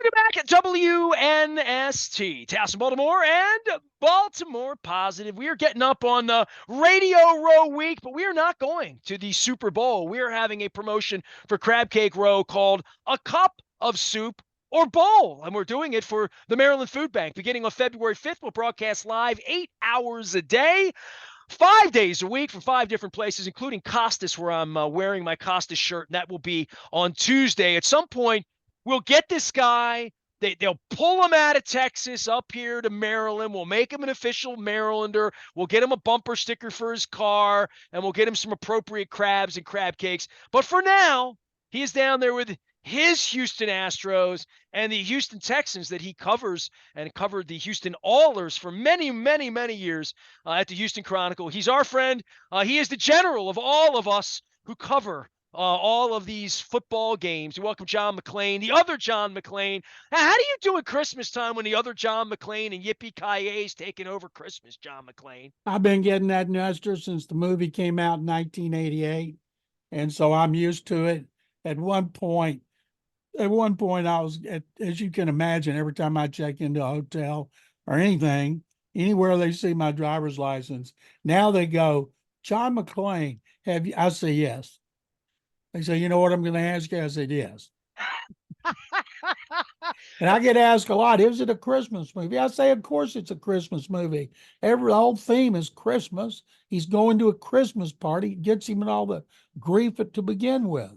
We're back at WNST, Towson, Baltimore, and Baltimore Positive. We are getting up on the Radio Row week, but we are not going to the Super Bowl. We are having a promotion for Crab Cake Row called A Cup of Soup or Bowl, and we're doing it for the Maryland Food Bank. Beginning on February 5th, we'll broadcast live 8 hours a day. 5 days a week from 5 different places, including Costas, where I'm wearing my Costas shirt, and that will be on Tuesday. At some point, we'll get this guy. They'll pull him out of Texas up here to Maryland. We'll make him an official Marylander. We'll get him a bumper sticker for his car, and we'll get him some appropriate crabs and crab cakes. But for now, he is down there with his Houston Astros and the Houston Texans that he covers, and covered the Houston Oilers for many, many, many years at the Houston Chronicle. He's our friend. He is the general of all of us who cover all of these football games. We welcome John McClain, the other John McClain. Now, how do you do at Christmas time when the other John McClain and Yippee-Ki-Yay is taking over Christmas, John McClain? I've been getting that Nestor since the movie came out in 1988, and so I'm used to it. At one point, I was, as you can imagine, every time I check into a hotel or anything, anywhere they see my driver's license, now they go, John McClain, have you? I say yes. They say, you know what I'm going to ask you? I said yes. And I get asked a lot, is it a Christmas movie? I say, of course it's a Christmas movie. The whole theme is Christmas. He's going to a Christmas party. It gets him in all the grief to begin with.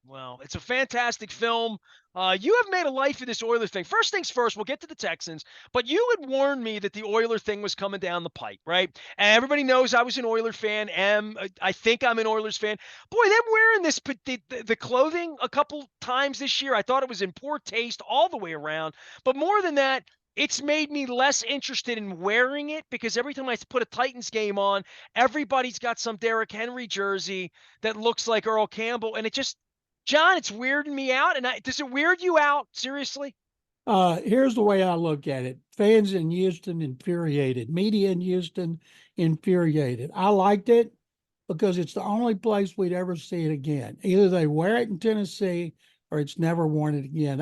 Well, it's a fantastic film. You have made a life of this Oilers thing. First things first, we'll get to the Texans, but you had warned me that the Oiler thing was coming down the pipe, right? And everybody knows I was an Oiler fan. I think I'm an Oilers fan. Boy, them wearing the clothing a couple times this year, I thought it was in poor taste all the way around. But more than that, it's made me less interested in wearing it, because every time I put a Titans game on, everybody's got some Derrick Henry jersey that looks like Earl Campbell, and it just, John, it's weirding me out. And does it weird you out? Seriously? Here's the way I look at it. Fans in Houston infuriated. Media in Houston infuriated. I liked it because it's the only place we'd ever see it again. Either they wear it in Tennessee or it's never worn it again.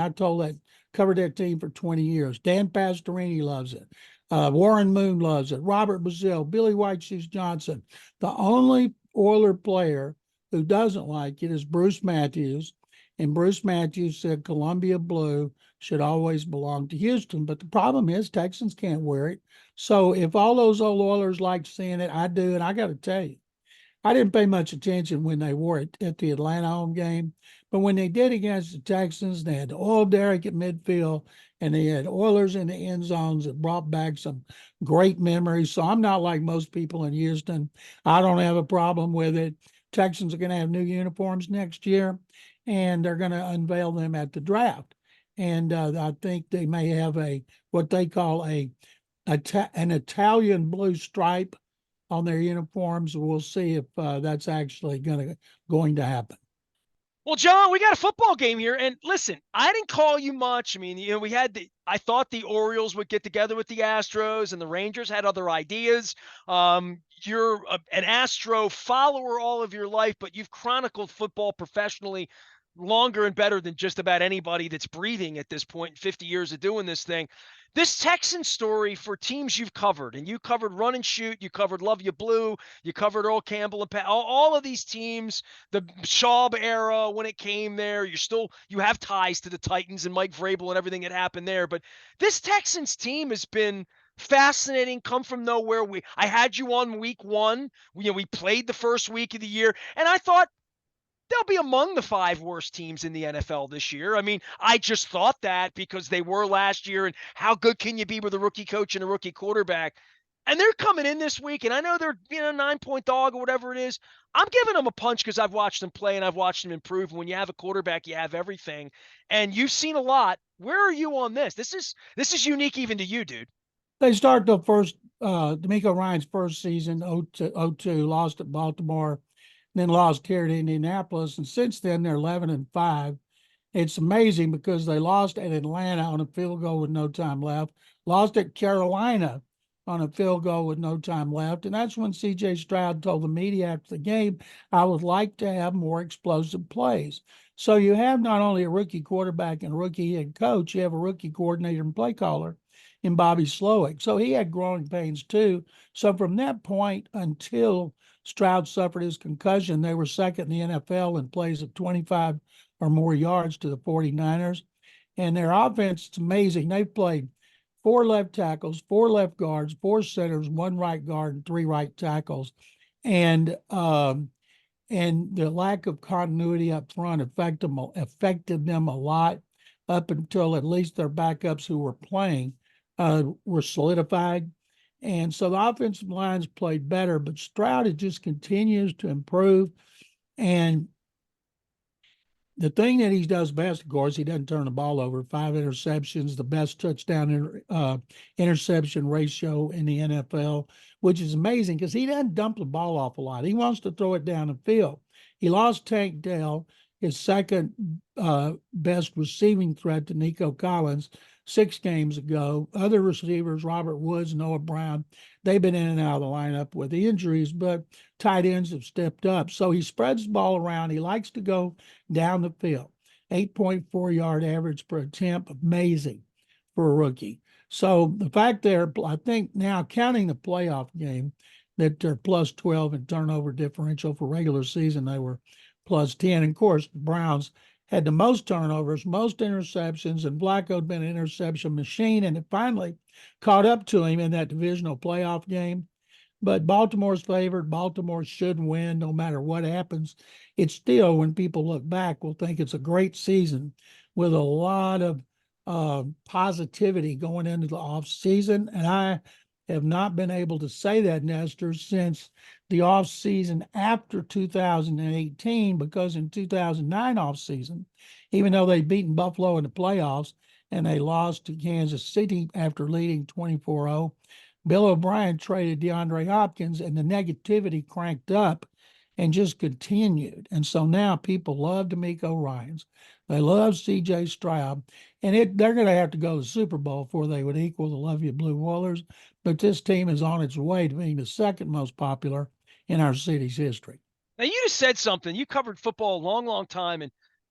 Covered that team for 20 years. Dan Pastorini loves it. Warren Moon loves it. Robert Brazile, Billy White Shoes Johnson. The only Oiler player who doesn't like it is Bruce Matthews. And Bruce Matthews said Columbia Blue should always belong to Houston. But the problem is Texans can't wear it. So if all those old Oilers like seeing it, I do. And I got to tell you, I didn't pay much attention when they wore it at the Atlanta home game. But when they did against the Texans, they had Oil Derrick at midfield, and they had Oilers in the end zones that brought back some great memories. So I'm not like most people in Houston. I don't have a problem with it. Texans are going to have new uniforms next year, and they're going to unveil them at the draft. And I think they may have what they call an Italian blue stripe on their uniforms. We'll see if that's actually going to happen. Well, John, we got a football game here, and listen, I didn't call you much. I mean, I thought the Orioles would get together with the Astros, and the Rangers had other ideas. You're an Astro follower all of your life, but you've chronicled football professionally longer and better than just about anybody that's breathing at this point in 50 years of doing this thing. This Texan story for teams you've covered, and you covered Run and Shoot, you covered Love You Blue, you covered Earl Campbell and all of these teams, the Schaub era when it came there. You have ties to the Titans and Mike Vrabel and everything that happened there. But this Texans team has been fascinating, come from nowhere. I had you on week one. We played the first week of the year, and I thought they'll be among the 5 worst teams in the NFL this year. I mean, I just thought that because they were last year, and how good can you be with a rookie coach and a rookie quarterback? And they're coming in this week, and I know they're 9-point dog or whatever it is. I'm giving them a punch because I've watched them play and I've watched them improve. And when you have a quarterback, you have everything. And you've seen a lot. Where are you on this? This is unique even to you, dude. They start the first D'Amico Ryan's first season, 0-2, lost at Baltimore, then lost here to Indianapolis. And since then, they're 11-5. It's amazing because they lost at Atlanta on a field goal with no time left, lost at Carolina on a field goal with no time left. And that's when C.J. Stroud told the media after the game, I would like to have more explosive plays. So you have not only a rookie quarterback and a rookie head coach, you have a rookie coordinator and play caller in Bobby Slowick. So he had growing pains too. So from that point until Stroud suffered his concussion, they were second in the NFL in plays of 25 or more yards to the 49ers. And their offense is amazing. They've played four left tackles, four left guards, four centers, one right guard, and three right tackles. And and the lack of continuity up front affected them a lot up until at least their backups who were playing were solidified. And so the offensive lines played better, but Stroud it just continues to improve. And the thing that he does best, of course, he doesn't turn the ball over. 5 interceptions, the best touchdown interception ratio in the NFL, which is amazing because he doesn't dump the ball off a lot. He wants to throw it down the field. He lost Tank Dell, his second best receiving threat to Nico Collins 6 games ago. Other receivers, Robert Woods, Noah Brown, they've been in and out of the lineup with the injuries, but tight ends have stepped up. So he spreads the ball around. He likes to go down the field. 8.4 yard average per attempt, amazing for a rookie. So the fact there, I think now counting the playoff game, that they're plus 12 in turnover differential. For regular season, they were plus 10. And of course, the Browns had the most turnovers, most interceptions, and Flacco had been an interception machine, and it finally caught up to him in that divisional playoff game. But Baltimore's favored. Baltimore should win no matter what happens. It's still, when people look back, will think it's a great season with a lot of positivity going into the off season. And I have not been able to say that, Nestor, since the off season after 2018, because in 2009 off season, even though they'd beaten Buffalo in the playoffs and they lost to Kansas City after leading 24-0, Bill O'Brien traded DeAndre Hopkins and the negativity cranked up and just continued. And so now people love DeMeco Ryans. They love CJ Stroud. And they're going to have to go to the Super Bowl before they would equal the Love You Blue Oilers. But this team is on its way to being the second most popular in our city's history. Now, you just said something. You covered football a long, long time, and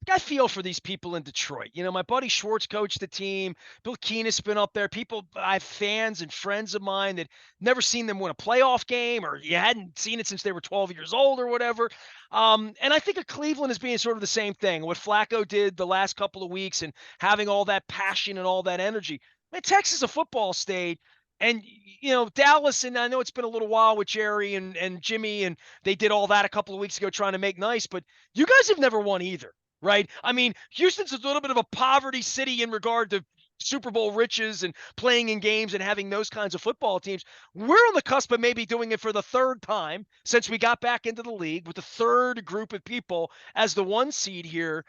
I feel for these people in Detroit. You know, my buddy Schwartz coached the team. Bill Keenan's been up there. People, I have fans and friends of mine that never seen them win a playoff game, or you hadn't seen it since they were 12 years old or whatever. And I think of Cleveland as being sort of the same thing. What Flacco did the last couple of weeks and having all that passion and all that energy. Man, Texas is a football state. And, you know, Dallas, and I know it's been a little while with Jerry and Jimmy, and they did all that a couple of weeks ago trying to make nice, but you guys have never won either, right? I mean, Houston's a little bit of a poverty city in regard to Super Bowl riches and playing in games and having those kinds of football teams. We're on the cusp of maybe doing it for the third time since we got back into the league with the third group of people as the 1 seed here.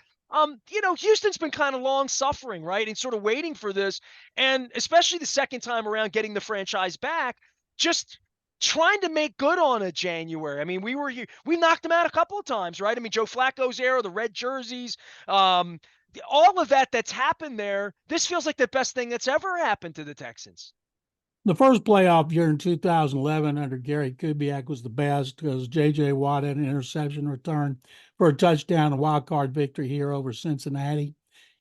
You know, Houston's been kind of long suffering, right? And sort of waiting for this. And especially the second time around getting the franchise back, just trying to make good on it January. I mean, we were here, we knocked them out a couple of times, right? I mean, Joe Flacco's era, the red jerseys, all of that's happened there. This feels like the best thing that's ever happened to the Texans. The first playoff year in 2011 under Gary Kubiak was the best because J.J. Watt had an interception return for a touchdown, a wild card victory here over Cincinnati.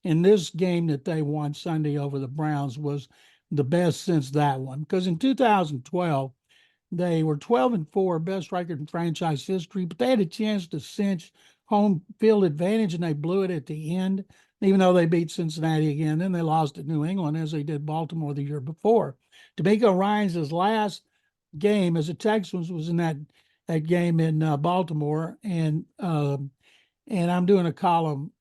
And this game that they won Sunday over the Browns was the best since that one. Because in 2012, they were 12-4, best record in franchise history, but they had a chance to cinch home field advantage and they blew it at the end, even though they beat Cincinnati again. Then they lost at New England as they did Baltimore the year before. DeMeco Ryans' last game as a Texans was in that game in Baltimore, and I'm doing a column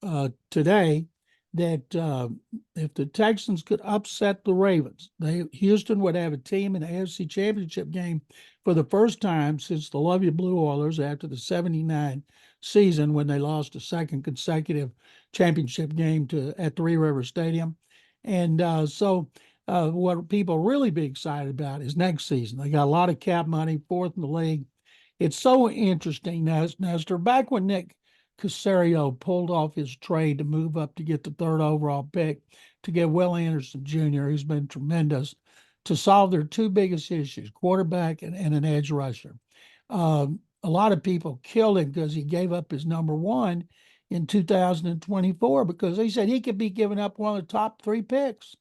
today that if the Texans could upset the Ravens, Houston would have a team in the AFC Championship game for the first time since the Love You Blue Oilers after the '79 season when they lost a second consecutive championship game at Three River Stadium. And so what people really be excited about is next season. They got a lot of cap money, fourth in the league. It's so interesting, Nestor. Back when Nick Caserio pulled off his trade to move up to get the third overall pick to get Will Anderson Jr., who's been tremendous, to solve their two biggest issues, quarterback and an edge rusher. A lot of people killed him because he gave up his number one in 2024 because they said he could be giving up one of the top 3 picks.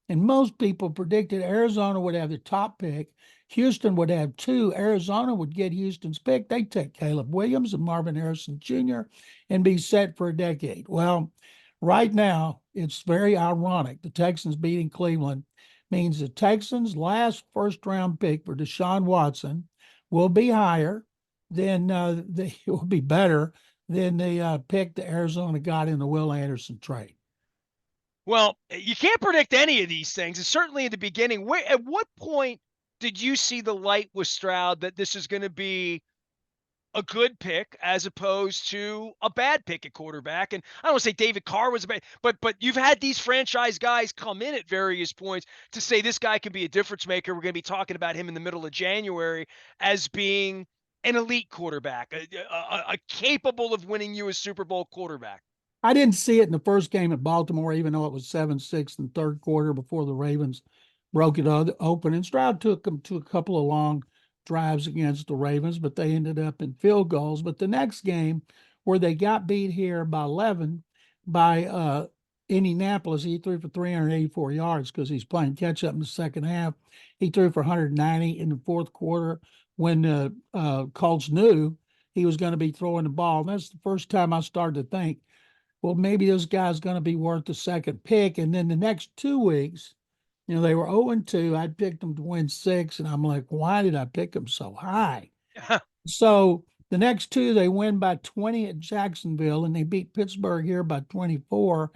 And most people predicted Arizona would have the top pick. Houston would have 2. Arizona would get Houston's pick. They'd take Caleb Williams and Marvin Harrison Jr. and be set for a decade. Well, right now, it's very ironic. The Texans beating Cleveland means the Texans' last first-round pick for Deshaun Watson will be higher than it will be better than the pick that Arizona got in the Will Anderson trade. Well, you can't predict any of these things. And certainly in the beginning, at what point did you see the light with Stroud that this is going to be a good pick as opposed to a bad pick at quarterback? And I don't want to say David Carr was a bad, but you've had these franchise guys come in at various points to say this guy can be a difference maker. We're going to be talking about him in the middle of January as being an elite quarterback, a capable of winning you a Super Bowl quarterback. I didn't see it in the first game at Baltimore, even though it was 7-6 in the third quarter before the Ravens broke it open. And Stroud took them to a couple of long drives against the Ravens, but they ended up in field goals. But the next game, where they got beat here by 11 by Indianapolis, he threw for 384 yards because he's playing catch up in the second half. He threw for 190 in the fourth quarter when the Colts knew he was going to be throwing the ball. And that's the first time I started to think, well, maybe this guy's going to be worth the second pick. And then the next 2 weeks, they were 0-2. I picked them to win 6. And I'm like, why did I pick them so high? So the next 2, they win by 20 at Jacksonville, and they beat Pittsburgh here by 24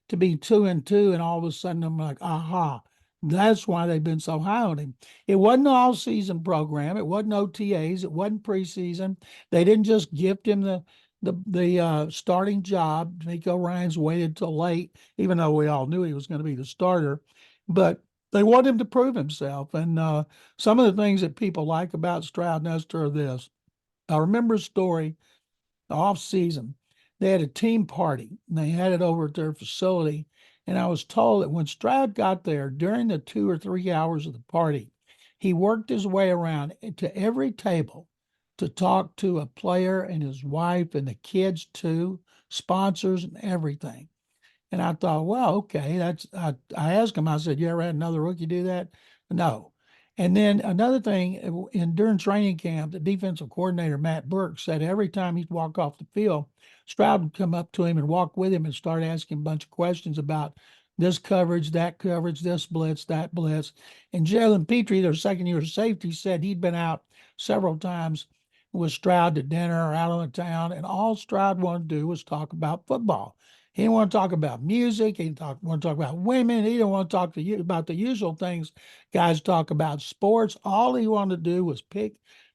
to be 2-2. And all of a sudden, I'm like, aha, that's why they've been so high on him. It wasn't an all-season program. It wasn't OTAs. It wasn't preseason. They didn't just gift him the starting job. D'Amico Ryans waited till late, even though we all knew he was going to be the starter. But they want him to prove himself. And some of the things that people like about Stroud, Nestor, are this. I remember a story off season. They had a team party and they had it over at their facility. And I was told that when Stroud got there during the 2 or 3 hours of the party, he worked his way around to every table to talk to a player and his wife and the kids too, sponsors and everything. And I thought, well, okay, I asked him, I said, you ever had another rookie do that? No. And then another thing, during training camp, the defensive coordinator, Matt Burke, said every time he'd walk off the field, Stroud would come up to him and walk with him and start asking a bunch of questions about this coverage, this blitz, that blitz. And Jalen Petrie, their second year safety, said he'd been out several times with Stroud to dinner or out on the town, and all Stroud wanted to do was talk about football. He didn't want to talk about music. He didn't want to talk about women. He didn't want to talk to you about the usual things guys talk about sports. All he wanted to do was pick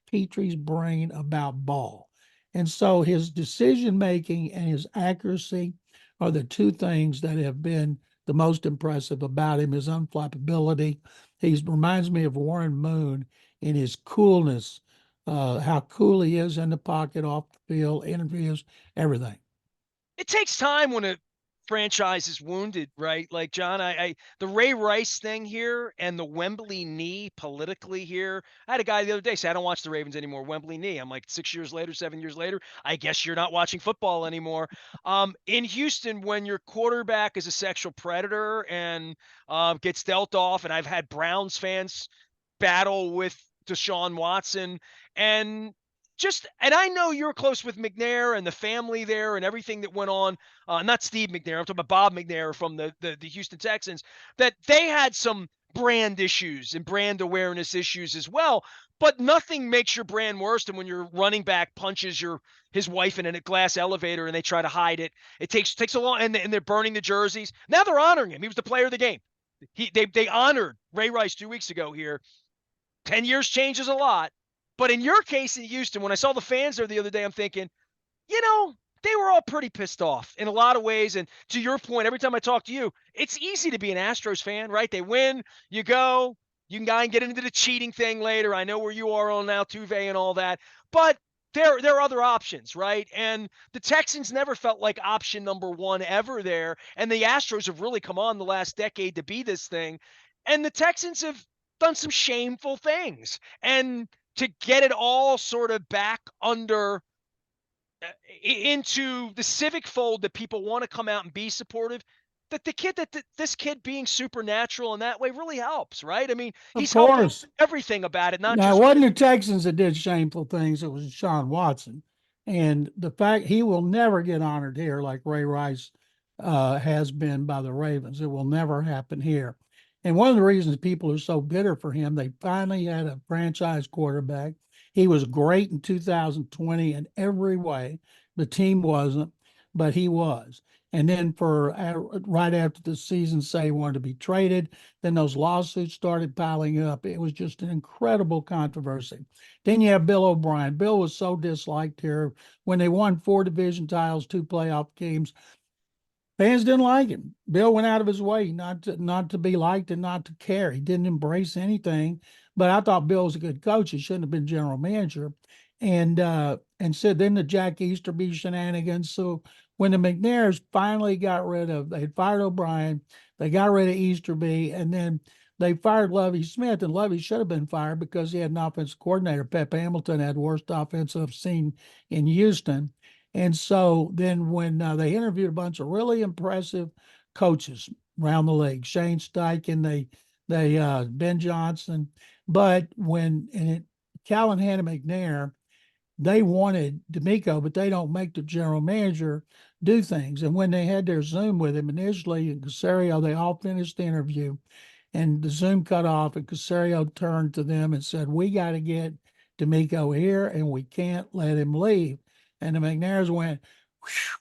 Petrie's brain about ball. And so his decision making and his accuracy are the 2 things that have been the most impressive about him. His unflappability. He reminds me of Warren Moon in his coolness, how cool he is in the pocket, off the field, interviews, everything. It takes time when a franchise is wounded, right? Like John, the Ray Rice thing here and the Wembley knee politically here. I had a guy the other day say, I don't watch the Ravens anymore. Wembley knee. I'm like, 6 years later, 7 years later, I guess you're not watching football anymore. In Houston, when your quarterback is a sexual predator and gets dealt off, and I've had Browns fans battle with Deshaun Watson and and I know you're close with McNair and the family there and everything that went on. Not Steve McNair, I'm talking about Bob McNair from the Houston Texans, that they had some brand issues and brand awareness issues as well. But nothing makes your brand worse than when your running back punches his wife in a glass elevator and they try to hide it. It takes a long, and they're burning the jerseys. Now they're honoring him. He was the player of the game. They honored Ray Rice 2 weeks ago here. 10 years changes a lot. But in your case in Houston, when I saw the fans there the other day, I'm thinking, they were all pretty pissed off in a lot of ways. And to your point, every time I talk to you, it's easy to be an Astros fan, right? They win, you go, you can go and get into the cheating thing later. I know where you are on Altuve and all that. But there are other options, right? And the Texans never felt like option number 1 ever there. And the Astros have really come on the last decade to be this thing. And the Texans have done some shameful things. And to get it all sort of back under into the civic fold that people want to come out and be supportive, that this kid being supernatural in that way really helps, right? I mean, Of he's helping course. everything about it, not Now, it just wasn't winning. the Texans that did shameful things. It was Sean Watson. And the fact he will never get honored here like Ray Rice has been by the Ravens. It will never happen here. And one of the reasons people are so bitter for him, they finally had a franchise quarterback. He was great in 2020 in every way. The team wasn't, but he was. And then for right after the season, say he wanted to be traded, then those lawsuits started piling up. It was just an incredible controversy. Then you have Bill O'Brien. Bill was so disliked here when they won 4 division titles, 2 playoff games. Fans didn't like him. Bill went out of his way not to be liked and not to care. He didn't embrace anything. But I thought Bill was a good coach. He shouldn't have been general manager. And said then the Jack Easterby shenanigans. So when the McNairs finally got rid of, they fired O'Brien, they got rid of Easterby, and then they fired Lovie Smith. And Lovie should have been fired because he had an offensive coordinator. Pep Hamilton had the worst offensive scene in Houston. And so then when they interviewed a bunch of really impressive coaches around the league, Shane Steichen, they Ben Johnson, but Callahan and McNair, they wanted D'Amico, but they don't make the general manager do things. And when they had their Zoom with him initially in Casario, they all finished the interview and the Zoom cut off, and Casario turned to them and said, "We got to get D'Amico here, and we can't let him leave." And the McNairs went, whew,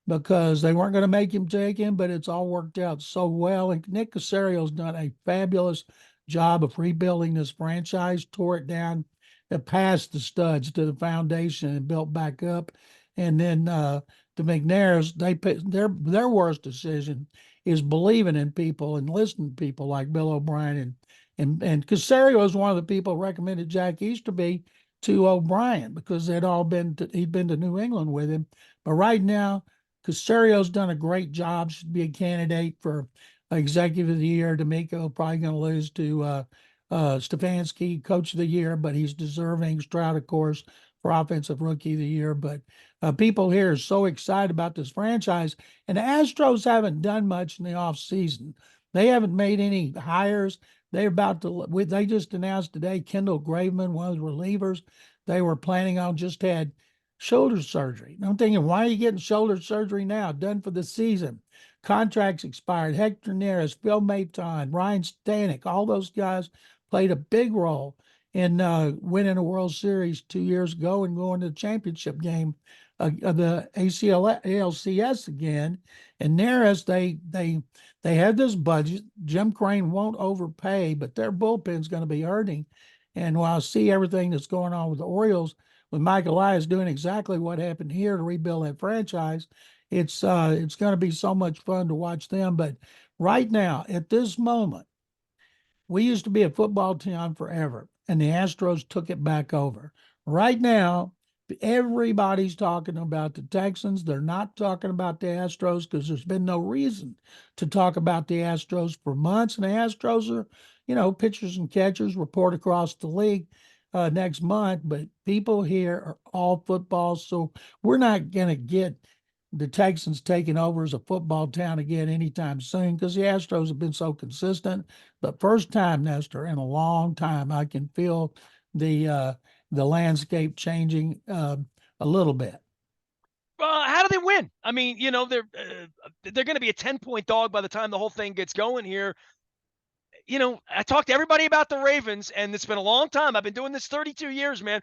because they weren't going to make him take him, but it's all worked out so well. And Nick Casario's done a fabulous job of rebuilding this franchise, tore it down, past the studs to the foundation and built back up. And then the McNairs, their worst decision is believing in people and listening to people like Bill O'Brien and Casario is one of the people who recommended Jack Easterby to O'Brien because he'd been to New England with him. But right now, Casario's done a great job. Should be a candidate for executive of the year. D'Amico probably going to lose to Stefanski, coach of the year, but he's deserving. Stroud, of course, for offensive rookie of the year. But people here are so excited about this franchise. And the Astros haven't done much in the offseason. They haven't made any hires. They just announced today Kendall Graveman, one of the relievers, they were planning on just had shoulder surgery. And I'm thinking, why are you getting shoulder surgery now? Done for the season. Contracts expired. Hector Neris, Phil Maton, Ryan Stanek, all those guys played a big role in winning a World Series 2 years ago and going to the championship game of the ALCS again. And Neris, they had this budget. Jim Crane won't overpay, but their bullpen's going to be hurting. And while I see everything that's going on with the Orioles, with Mike Elias doing exactly what happened here to rebuild that franchise, it's going to be so much fun to watch them. But right now, at this moment, we used to be a football team forever, and the Astros took it back over. Right now, everybody's talking about the Texans. They're not talking about the Astros because there's been no reason to talk about the Astros for months. And the Astros are, pitchers and catchers report across the league next month, but people here are all football. So we're not going to get the Texans taking over as a football town again anytime soon because the Astros have been so consistent. But first time, Nestor, in a long time, I can feel the landscape changing a little bit. How do they win? I mean, they're going to be a 10-point dog by the time the whole thing gets going here. I talked to everybody about the Ravens, and it's been a long time. I've been doing this 32 years, man.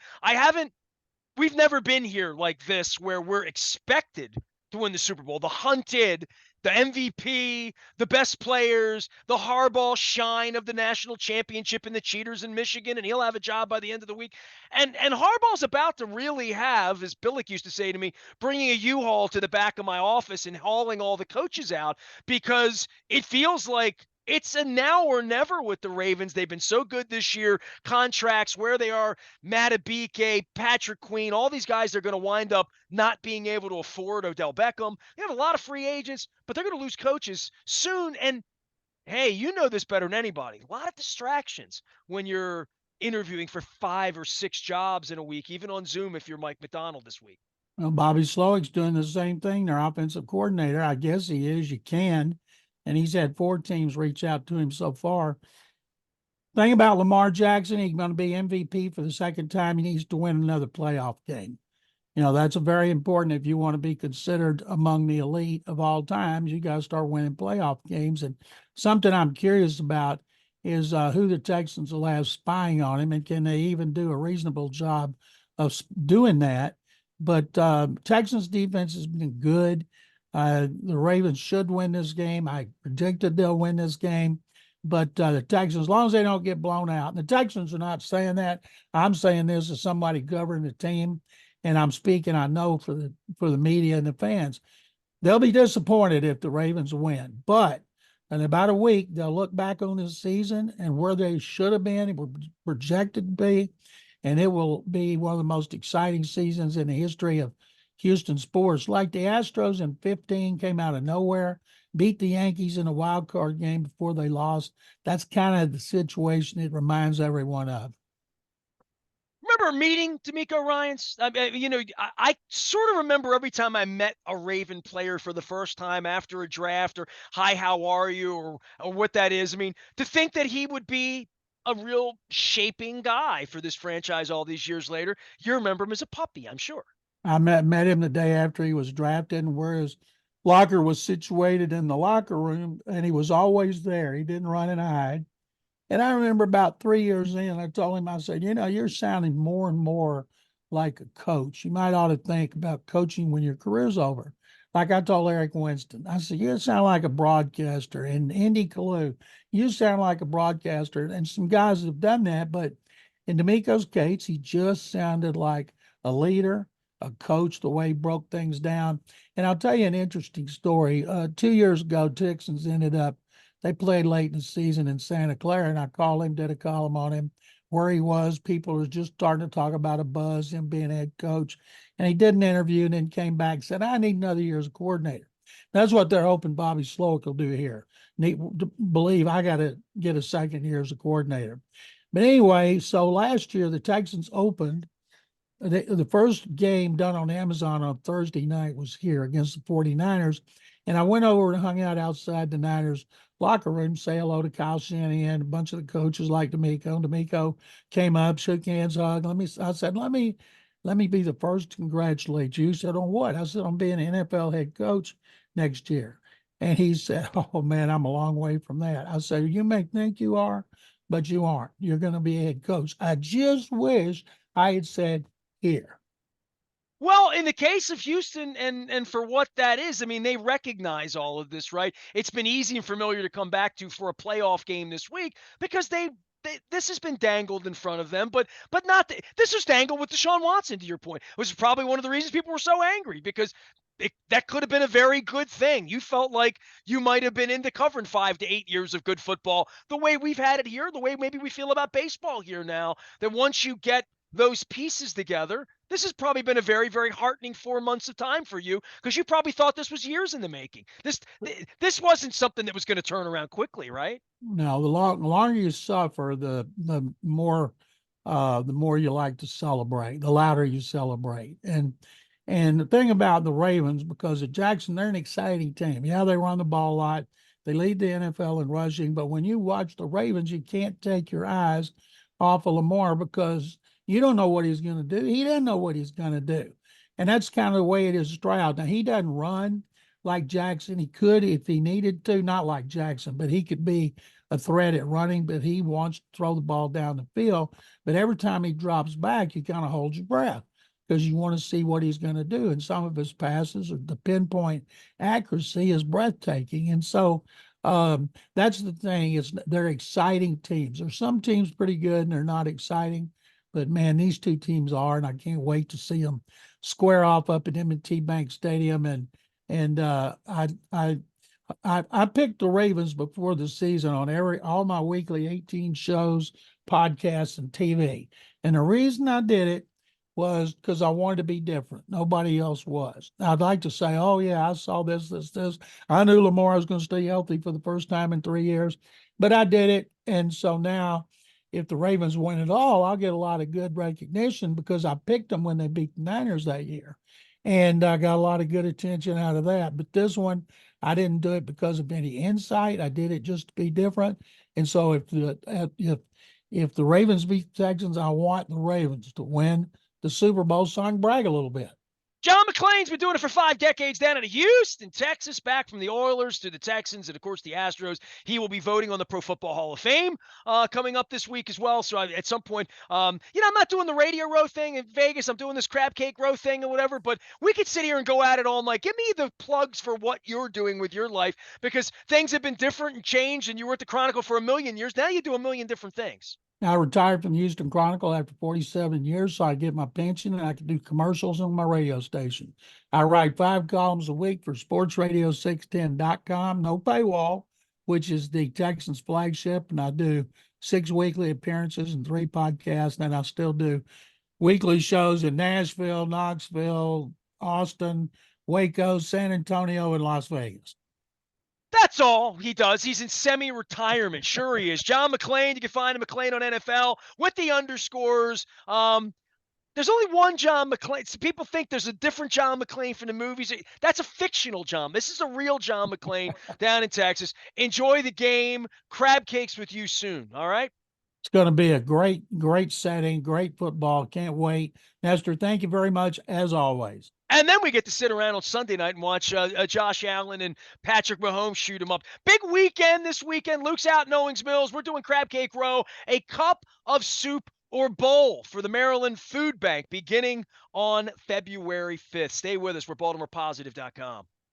We've never been here like this where we're expected to win the Super Bowl. The hunted, the MVP, the best players, the Harbaugh shine of the national championship and the cheaters in Michigan, and he'll have a job by the end of the week. And Harbaugh's about to really have, as Billick used to say to me, bringing a U-Haul to the back of my office and hauling all the coaches out because it feels like it's a now or never with the Ravens. They've been so good this year. Contracts, where they are, Matabike, Patrick Queen, all these guys are going to wind up not being able to afford Odell Beckham. They have a lot of free agents, but they're going to lose coaches soon. And hey, you know this better than anybody. A lot of distractions when you're interviewing for 5 or 6 jobs in a week, even on Zoom if you're Mike McDonald this week. Well, Bobby Slowick's doing the same thing. Their offensive coordinator, I guess he is. You can, and he's had 4 teams reach out to him so far. Thing about Lamar Jackson, he's going to be MVP for the second time. He needs to win another playoff game. That's a very important if you want to be considered among the elite of all times. You got to start winning playoff games. And something I'm curious about is who the Texans will have spying on him, and can they even do a reasonable job of doing that? But Texans defense has been good. The Ravens should win this game. I predicted they'll win this game. But the Texans, as long as they don't get blown out, and the Texans are not saying that. I'm saying this as somebody governing the team, and I'm speaking, I know, for the media and the fans. They'll be disappointed if the Ravens win, but in about a week they'll look back on this season and where they should have been, were projected to be, and it will be one of the most exciting seasons in the history of Houston sports. Like the Astros in 15 came out of nowhere, beat the Yankees in a wild card game before they lost. That's kind of the situation it reminds everyone of. Remember meeting D'Amico Ryans? I sort of remember every time I met a Raven player for the first time after a draft, or hi, how are you, or what that is. I mean, to think that he would be a real shaping guy for this franchise all these years later. You remember him as a puppy, I'm sure. I met him the day after he was drafted, and where his locker was situated in the locker room, and he was always there. He didn't run and hide. And I remember about 3 years in, I told him, I said, you're sounding more and more like a coach. You might ought to think about coaching when your career's over. Like I told Eric Winston, I said, you sound like a broadcaster. And Indy Kalu, you sound like a broadcaster. And some guys have done that. But in D'Amico's case, he just sounded like a leader, a coach, the way he broke things down. And I'll tell you an interesting story. 2 years ago, Texans ended up, they played late in the season in Santa Clara, and I called him, did a column on him, where he was. People were just starting to talk about a buzz, him being head coach. And he did an interview and then came back and said, I need another year as a coordinator. That's what they're hoping Bobby Slowick will do here. Need to believe I got to get a second year as a coordinator. But anyway, so last year the Texans opened. The first game done on Amazon on Thursday night was here against the 49ers. And I went over and hung out outside the Niners locker room, say hello to Kyle Shanahan, a bunch of the coaches like D'Amico. D'Amico came up, shook hands, hugged. I said, let me be the first to congratulate you. He said, on what? I said, on being an NFL head coach next year. And he said, oh man, I'm a long way from that. I said, you may think you are, but you aren't. You're going to be a head coach. I just wish I had said here. Well, in the case of Houston, and for what that is, I mean, they recognize all of this, right? It's been easy and familiar to come back to for a playoff game this week because this has been dangled in front of them, but not this was dangled with Deshaun Watson. To your point, which is probably one of the reasons people were so angry, because that could have been a very good thing. You felt like you might have been into covering 5 to 8 years of good football, the way we've had it here, the way maybe we feel about baseball here now. That once you get those pieces together, this has probably been a very, very heartening 4 months of time for you, because you probably thought this was years in the making. This wasn't something that was going to turn around quickly, right? No, the longer you suffer, the more you like to celebrate, the louder you celebrate. And the thing about the Ravens, because of Jackson, they're an exciting team. Yeah, they run the ball a lot. They lead the NFL in rushing, but when you watch the Ravens, you can't take your eyes off of Lamar, because you don't know what he's going to do. He doesn't know what he's going to do. And that's kind of the way it is Stroud. Now, he doesn't run like Jackson. He could if he needed to, not like Jackson, but he could be a threat at running, but he wants to throw the ball down the field. But every time he drops back, you kind of hold your breath, because you want to see what he's going to do. And some of his passes, or the pinpoint accuracy, is breathtaking. And so that's the thing. They're exciting teams. There's some teams pretty good and they're not exciting, but man, these two teams are, and I can't wait to see them square off up at M&T Bank Stadium. And I picked the Ravens before the season on all my weekly 18 shows, podcasts, and TV. And the reason I did it was because I wanted to be different. Nobody else was. I'd like to say, oh yeah, I saw this. I knew Lamar was going to stay healthy for the first time in 3 years, but I did it. And so now, if the Ravens win it all, I'll get a lot of good recognition because I picked them when they beat the Niners that year. and I got a lot of good attention out of that. But this one, I didn't do it because of any insight. I did it just to be different. And so if the Ravens beat the Texans, I want the Ravens to win the Super Bowl so I can brag a little bit. John McClain's been doing it for 5 decades down in Houston, Texas, back from the Oilers to the Texans and, of course, the Astros. He will be voting on the Pro Football Hall of Fame coming up this week as well. So at some point, I'm not doing the Radio Row thing in Vegas. I'm doing this crab cake row thing or whatever, but we could sit here and go at it all night. Give me the plugs for what you're doing with your life, because things have been different and changed, and you were at the Chronicle for a million years. Now you do a million different things. I retired from the Houston Chronicle after 47 years, so I get my pension and I can do commercials on my radio station. I write 5 columns a week for sportsradio610.com, no paywall, which is the Texans flagship, and I do 6 weekly appearances and 3 podcasts, and I still do weekly shows in Nashville, Knoxville, Austin, Waco, San Antonio, and Las Vegas. That's all he does. He's in semi-retirement. Sure he is. John McClain. You can find him McClain on NFL with the underscores. There's only one John McClain. So people think there's a different John McClain from the movies. That's a fictional John. This is a real John McClain down in Texas. Enjoy the game. Crab cakes with you soon. All right? It's going to be a great, great setting, great football. Can't wait. Nestor, thank you very much, as always. And then we get to sit around on Sunday night and watch Josh Allen and Patrick Mahomes shoot him up. Big weekend this weekend. Luke's out in Owings Mills. We're doing Crab Cake Row, a cup of soup or bowl for the Maryland Food Bank beginning on February 5th. Stay with us. We're BaltimorePositive.com.